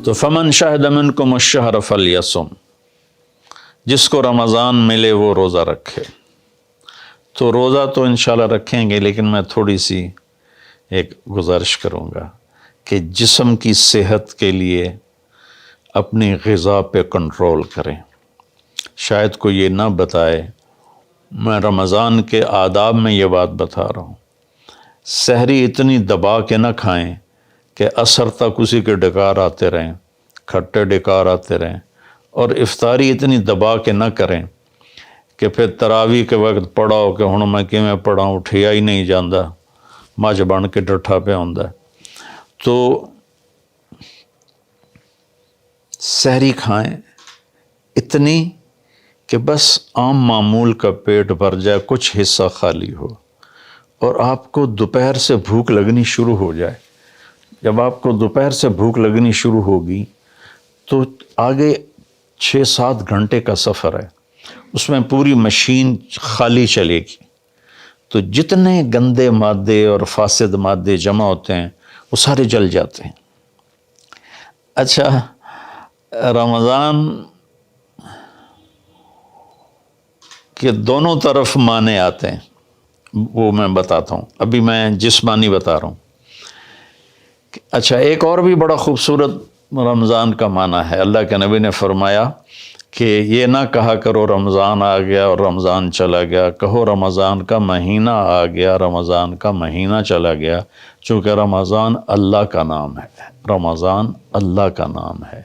تو فمن شہد منکم الشہر فلیصم، جس کو رمضان ملے وہ روزہ رکھے۔ تو روزہ تو انشاءاللہ رکھیں گے، لیکن میں تھوڑی سی ایک گزارش کروں گا کہ جسم کی صحت کے لیے اپنی غذا پہ کنٹرول کریں۔ شاید کوئی یہ نہ بتائے، میں رمضان کے آداب میں یہ بات بتا رہا ہوں، سحری اتنی دبا کے نہ کھائیں کہ عصر تک اسی کے ڈکار آتے رہیں، کھٹے ڈکار آتے رہیں، اور افطاری اتنی دبا کے نہ کریں کہ پھر تراویح کے وقت پڑھاؤ کہ ہن میں کیویں پڑھاؤں، اٹھیا ہی نہیں جاندا، مجھ بن کے ڈٹھا پہ ہوندا ہے۔ تو سحری کھائیں اتنی کہ بس عام معمول کا پیٹ بھر جائے، کچھ حصہ خالی ہو، اور آپ کو دوپہر سے بھوک لگنی شروع ہو جائے۔ جب آپ کو دوپہر سے بھوک لگنی شروع ہوگی تو آگے 6-7 گھنٹے کا سفر ہے، اس میں پوری مشین خالی چلے گی، تو جتنے گندے مادے اور فاسد مادے جمع ہوتے ہیں وہ سارے جل جاتے ہیں۔ اچھا، رمضان کے دونوں طرف معنی آتے ہیں، وہ میں بتاتا ہوں، ابھی میں جسمانی بتا رہا ہوں۔ اچھا، ایک اور بھی بڑا خوبصورت رمضان کا معنی ہے۔ اللہ کے نبی نے فرمایا کہ یہ نہ کہا کرو رمضان آ گیا اور رمضان چلا گیا، کہو رمضان کا مہینہ آ گیا، رمضان کا مہینہ چلا گیا، چونکہ رمضان اللہ کا نام ہے، رمضان اللہ کا نام ہے۔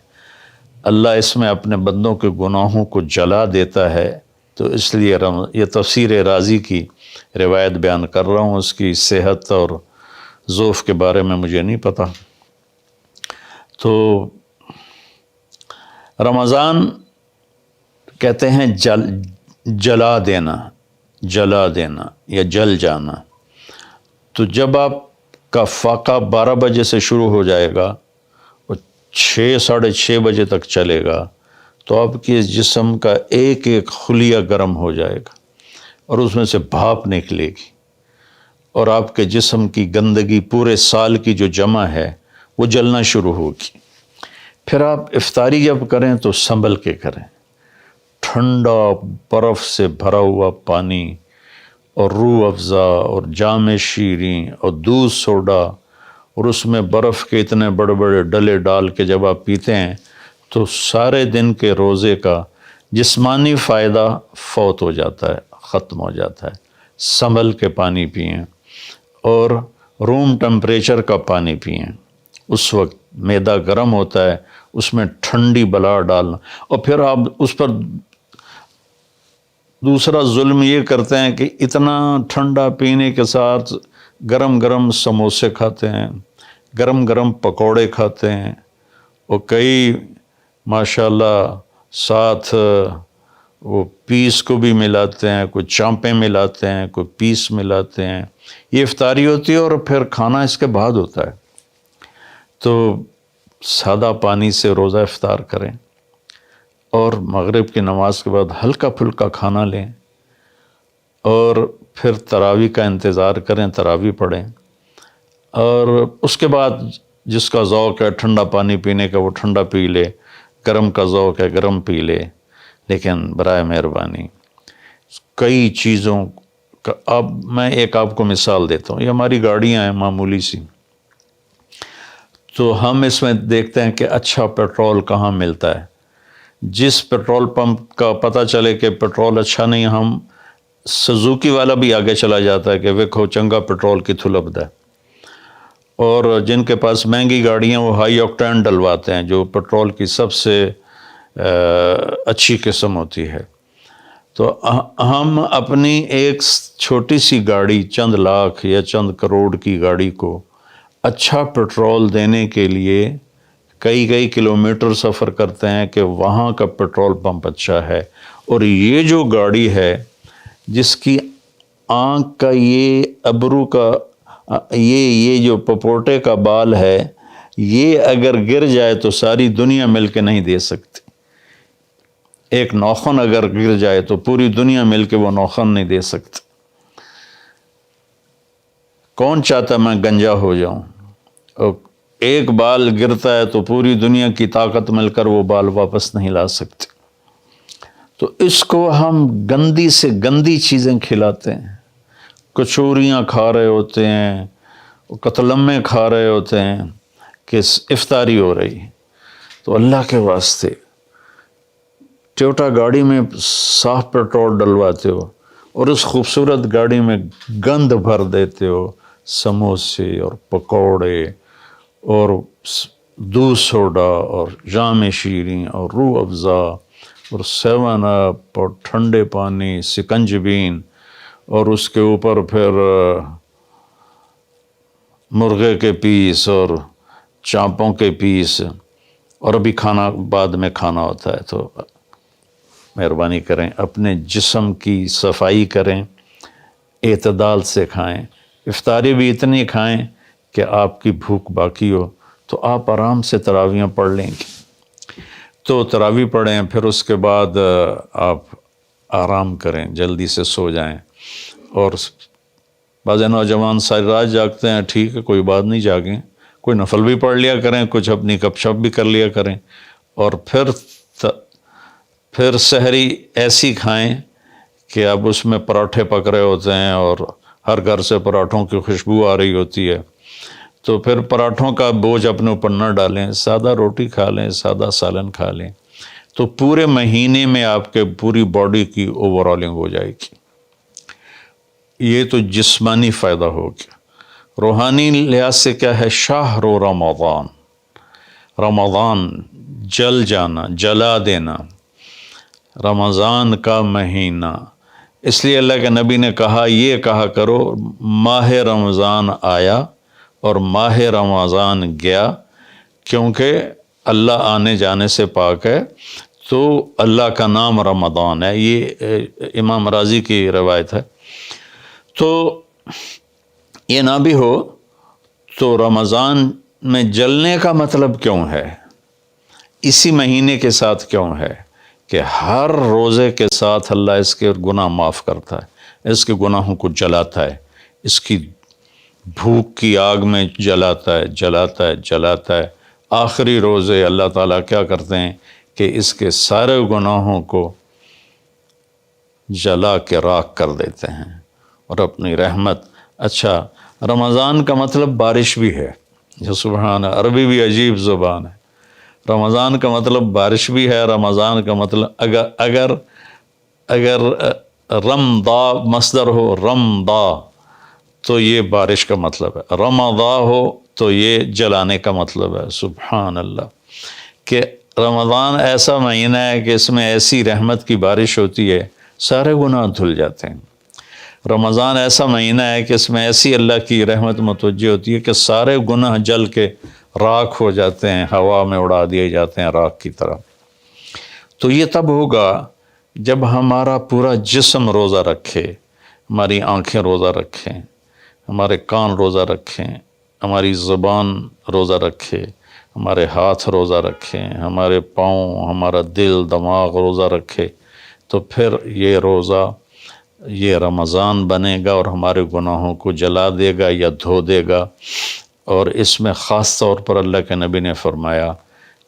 اللہ اس میں اپنے بندوں کے گناہوں کو جلا دیتا ہے، تو اس لیے یہ تفسیر رازی کی روایت بیان کر رہا ہوں، اس کی صحت اور ضعف کے بارے میں مجھے نہیں پتہ۔ تو رمضان کہتے ہیں جلا دینا، جلا دینا یا جل جانا۔ تو جب آپ کا فاقہ 12 بجے سے شروع ہو جائے گا اور 6-6:30 بجے تک چلے گا، تو آپ کے جسم کا ایک ایک خلیہ گرم ہو جائے گا اور اس میں سے بھاپ نکلے گی، اور آپ کے جسم کی گندگی پورے سال کی جو جمع ہے وہ جلنا شروع ہوگی۔ پھر آپ افطاری جب کریں تو سنبھل کے کریں، ٹھنڈا برف سے بھرا ہوا پانی اور روح افزا اور جام شیریں اور دودھ سوڈا، اور اس میں برف کے اتنے بڑے بڑے ڈلے ڈال کے جب آپ پیتے ہیں تو سارے دن کے روزے کا جسمانی فائدہ فوت ہو جاتا ہے، ختم ہو جاتا ہے۔ سنبھل کے پانی پئیں اور روم ٹمپریچر کا پانی پئیں۔ اس وقت معدہ گرم ہوتا ہے، اس میں ٹھنڈی بلا ڈالنا، اور پھر آپ اس پر دوسرا ظلم یہ کرتے ہیں کہ اتنا ٹھنڈا پینے کے ساتھ گرم گرم سموسے کھاتے ہیں، گرم گرم پکوڑے کھاتے ہیں، اور کئی ماشاءاللہ ساتھ وہ پیس کو بھی ملاتے ہیں، کوئی چانپیں ملاتے ہیں، کوئی پیس ملاتے ہیں۔ یہ افطاری ہوتی ہے اور پھر کھانا اس کے بعد ہوتا ہے۔ تو سادہ پانی سے روزہ افطار کریں اور مغرب کی نماز کے بعد ہلکا پھلکا کھانا لیں، اور پھر تراویح کا انتظار کریں، تراویح پڑھیں، اور اس کے بعد جس کا ذوق ہے ٹھنڈا پانی پینے کا وہ ٹھنڈا پی لے، گرم کا ذوق ہے گرم پی لے، لیکن برائے مہربانی کئی چیزوں کا، اب میں ایک آپ کو مثال دیتا ہوں۔ یہ ہماری گاڑیاں ہیں معمولی سی، تو ہم اس میں دیکھتے ہیں کہ اچھا پیٹرول کہاں ملتا ہے۔ جس پیٹرول پمپ کا پتہ چلے کہ پیٹرول اچھا نہیں، ہم سزوکی والا بھی آگے چلا جاتا ہے کہ ویکھو چنگا پیٹرول کتھوں لبدا ہے، اور جن کے پاس مہنگی گاڑیاں وہ ہائی آکٹین ڈلواتے ہیں، جو پیٹرول کی سب سے اچھی قسم ہوتی ہے۔ تو ہم اپنی ایک چھوٹی سی گاڑی، چند لاکھ یا چند کروڑ کی گاڑی کو اچھا پیٹرول دینے کے لیے کئی کلومیٹر سفر کرتے ہیں کہ وہاں کا پیٹرول پمپ اچھا ہے، اور یہ جو گاڑی ہے جس کی آنکھ کا یہ ابرو کا یہ جو پپوٹے کا بال ہے، یہ اگر گر جائے تو ساری دنیا مل کے نہیں دے سکتی۔ ایک ناخن اگر گر جائے تو پوری دنیا مل کے وہ ناخن نہیں دے سکتی۔ کون چاہتا میں گنجا ہو جاؤں؟ اور ایک بال گرتا ہے تو پوری دنیا کی طاقت مل کر وہ بال واپس نہیں لا سکتے. تو اس کو ہم گندی سے گندی چیزیں کھلاتے ہیں، کچوریاں کھا رہے ہوتے ہیں، قتلمے کھا رہے ہوتے ہیں کہ افطاری ہو رہی ہے. تو اللہ کے واسطے ٹویوٹا گاڑی میں صاف پیٹرول ڈلواتے ہو اور اس خوبصورت گاڑی میں گند بھر دیتے ہو، سموسے اور پکوڑے اور دودھ سوڈا اور جام شیریں اور روح افزا اور 7 اپ اور ٹھنڈے پانی، سکنجبین، اور اس کے اوپر پھر مرغے کے پیس اور چانپوں کے پیس، اور ابھی کھانا بعد میں کھانا ہوتا ہے. تو مہربانی کریں اپنے جسم کی صفائی کریں، اعتدال سے کھائیں. افطاری بھی اتنی کھائیں کہ آپ کی بھوک باقی ہو. تو آپ آرام سے تراویحیں پڑھ لیں گے. تو تراویح پڑھیں، پھر اس کے بعد آپ آرام کریں، جلدی سے سو جائیں. اور بعض نوجوان ساری رات جاگتے ہیں، ٹھیک ہے کوئی بات نہیں، جاگیں، کوئی نفل بھی پڑھ لیا کریں، کچھ اپنی گپ شپ بھی کر لیا کریں. اور پھر سحری ایسی کھائیں کہ اب اس میں پراٹھے پک رہے ہوتے ہیں اور ہر گھر سے پراٹھوں کی خوشبو آ رہی ہوتی ہے. تو پھر پراٹھوں کا بوجھ اپنے اوپر نہ ڈالیں، سادہ روٹی کھا لیں، سادہ سالن کھا لیں. تو پورے مہینے میں آپ کے پوری باڈی کی اوورالنگ ہو جائے گی. یہ تو جسمانی فائدہ ہو گیا. روحانی لحاظ سے کیا ہے؟ شہر رمضان، رمضان جل جانا، جلا دینا، رمضان کا مہینہ. اس لیے اللہ کے نبی نے کہا، یہ کہا کرو ماہ رمضان آیا اور ماہ رمضان گیا، کیونکہ اللہ آنے جانے سے پاک ہے. تو اللہ کا نام رمضان ہے. یہ امام راضی کی روایت ہے. تو یہ نہ بھی ہو تو رمضان میں جلنے کا مطلب کیوں ہے؟ اسی مہینے کے ساتھ کیوں ہے کہ ہر روزے کے ساتھ اللہ اس کے گناہ معاف کرتا ہے، اس کے گناہوں کو جلاتا ہے، اس کی بھوک کی آگ میں جلاتا ہے، جلاتا ہے، جلاتا ہے. آخری روزے اللہ تعالیٰ کیا کرتے ہیں کہ اس کے سارے گناہوں کو جلا کے راکھ کر دیتے ہیں اور اپنی رحمت. اچھا، رمضان کا مطلب بارش بھی ہے. جو سبحان، عربی بھی عجیب زبان ہے. رمضان کا مطلب بارش بھی ہے. رمضان کا مطلب اگر رمضا مصدر ہو، رمضا، تو یہ بارش کا مطلب ہے. رمضا ہو تو یہ جلانے کا مطلب ہے. سبحان اللہ، کہ رمضان ایسا مہینہ ہے کہ اس میں ایسی رحمت کی بارش ہوتی ہے، سارے گناہ دھل جاتے ہیں. رمضان ایسا مہینہ ہے کہ اس میں ایسی اللہ کی رحمت متوجہ ہوتی ہے کہ سارے گناہ جل کے راکھ ہو جاتے ہیں، ہوا میں اڑا دیے جاتے ہیں راکھ کی طرح. تو یہ تب ہوگا جب ہمارا پورا جسم روزہ رکھے، ہماری آنکھیں روزہ رکھیں، ہمارے کان روزہ رکھیں، ہماری زبان روزہ رکھے، ہمارے ہاتھ روزہ رکھیں، ہمارے پاؤں، ہمارا دل، دماغ روزہ رکھے. تو پھر یہ روزہ، یہ رمضان بنے گا اور ہمارے گناہوں کو جلا دے گا یا دھو دے گا. اور اس میں خاص طور پر اللہ کے نبی نے فرمایا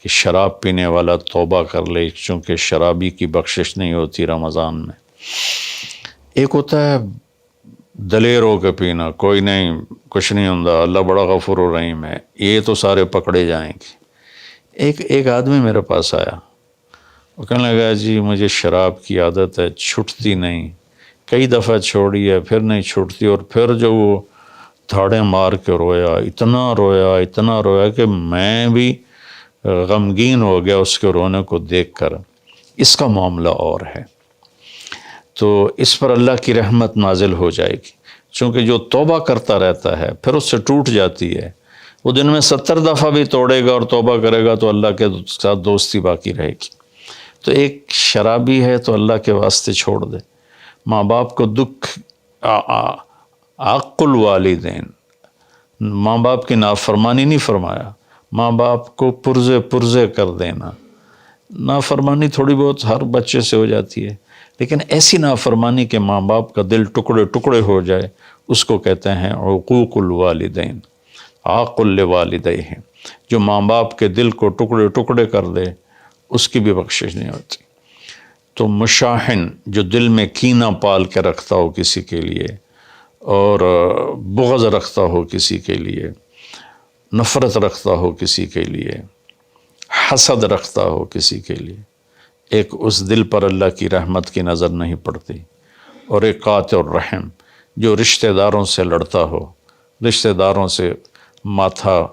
کہ شراب پینے والا توبہ کر لے، چونکہ شرابی کی بخشش نہیں ہوتی رمضان میں. ایک ہوتا ہے دلیر ہو کے پینا، کوئی نہیں، کچھ نہیں ہوندا، اللہ بڑا غفور و رحیم ہے، یہ تو سارے پکڑے جائیں گے. ایک آدمی میرے پاس آیا، وہ کہنے لگا جی مجھے شراب کی عادت ہے، چھٹتی نہیں، کئی دفعہ چھوڑی ہے، پھر نہیں چھوٹتی. اور پھر جو وہ دھاڑیں مار کے رویا، اتنا رویا کہ میں بھی غمگین ہو گیا اس کے رونے کو دیکھ کر. اس کا معاملہ اور ہے. تو اس پر اللہ کی رحمت نازل ہو جائے گی، چونکہ جو توبہ کرتا رہتا ہے پھر اس سے ٹوٹ جاتی ہے. وہ دن میں 70 دفعہ بھی توڑے گا اور توبہ کرے گا تو اللہ کے ساتھ دوستی باقی رہے گی. تو ایک شرابی ہے تو اللہ کے واسطے چھوڑ دے. ماں باپ کو دکھ، عق الوالدین، ماں باپ کی نافرمانی نہیں فرمایا، ماں باپ کو پرزے کر دینا. نافرمانی تھوڑی بہت ہر بچے سے ہو جاتی ہے، لیکن ایسی نافرمانی کہ ماں باپ کا دل ٹکڑے ٹکڑے ہو جائے، اس کو کہتے ہیں عقوق الوالدین، عاق لوالدیہ. جو ماں باپ کے دل کو ٹکڑے ٹکڑے کر دے اس کی بھی بخشش نہیں ہوتی۔ تو مشاحن جو دل میں کینہ پال کے رکھتا ہو کسی کے لیے اور بغض رکھتا ہو کسی کے لیے، نفرت رکھتا ہو کسی کے لیے، حسد رکھتا ہو کسی کے لیے، ایک اس دل پر اللہ کی رحمت کی نظر نہیں پڑتی۔ اور ایک قاطع الرحم جو رشتہ داروں سے لڑتا ہو، رشتہ داروں سے ماتھا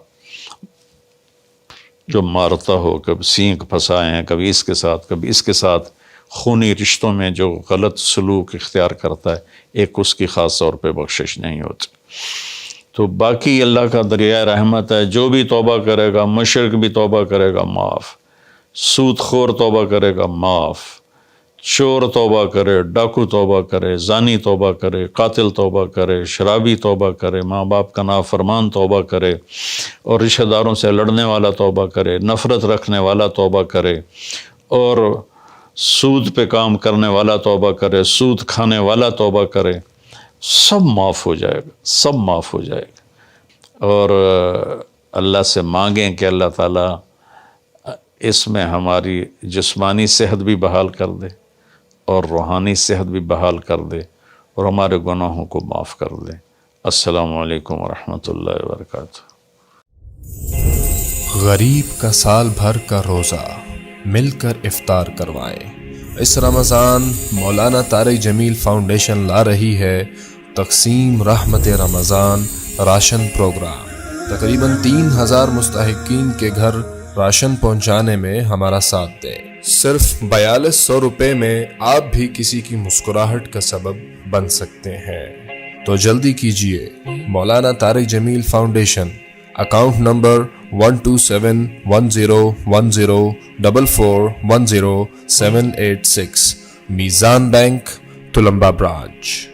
جو مارتا ہو، کبھی سینگ پھنسائے ہیں، کبھی اس کے ساتھ کبھی اس کے ساتھ، خونی رشتوں میں جو غلط سلوک اختیار کرتا ہے، ایک اس کی خاص طور پہ بخشش نہیں ہوتی۔ تو باقی اللہ کا دریائے رحمت ہے، جو بھی توبہ کرے گا، مشرک بھی توبہ کرے گا معاف، سود خور توبہ کرے گا معاف، چور توبہ کرے، ڈاکو توبہ کرے، زانی توبہ کرے، قاتل توبہ کرے، شرابی توبہ کرے، ماں باپ کا نافرمان توبہ کرے، اور رشتہ داروں سے لڑنے والا توبہ کرے، نفرت رکھنے والا توبہ کرے، اور سود پہ کام کرنے والا توبہ کرے، سود کھانے والا توبہ کرے، سب معاف ہو جائے گا، سب معاف ہو جائے گا۔ اور اللہ سے مانگیں کہ اللہ تعالیٰ اس میں ہماری جسمانی صحت بھی بحال کر دے اور روحانی صحت بھی بحال کر دے اور ہمارے گناہوں کو معاف کر دے۔ السلام علیکم ورحمۃ اللہ وبرکاتہ۔ غریب کا سال بھر کا روزہ مل کر افطار کروائیں۔ اس رمضان مولانا طارق جمیل فاؤنڈیشن لا رہی ہے تقسیم رحمت رمضان راشن پروگرام۔ تقریباً 3000 مستحقین کے گھر راشن پہنچانے میں ہمارا ساتھ دیں۔ صرف 4200 روپے میں آپ بھی کسی کی مسکراہٹ کا سبب بن سکتے ہیں، تو جلدی کیجیے۔ مولانا طارق جمیل فاؤنڈیشن، اکاؤنٹ نمبر 127101044100786، میزان بینک، تلمبا برانچ۔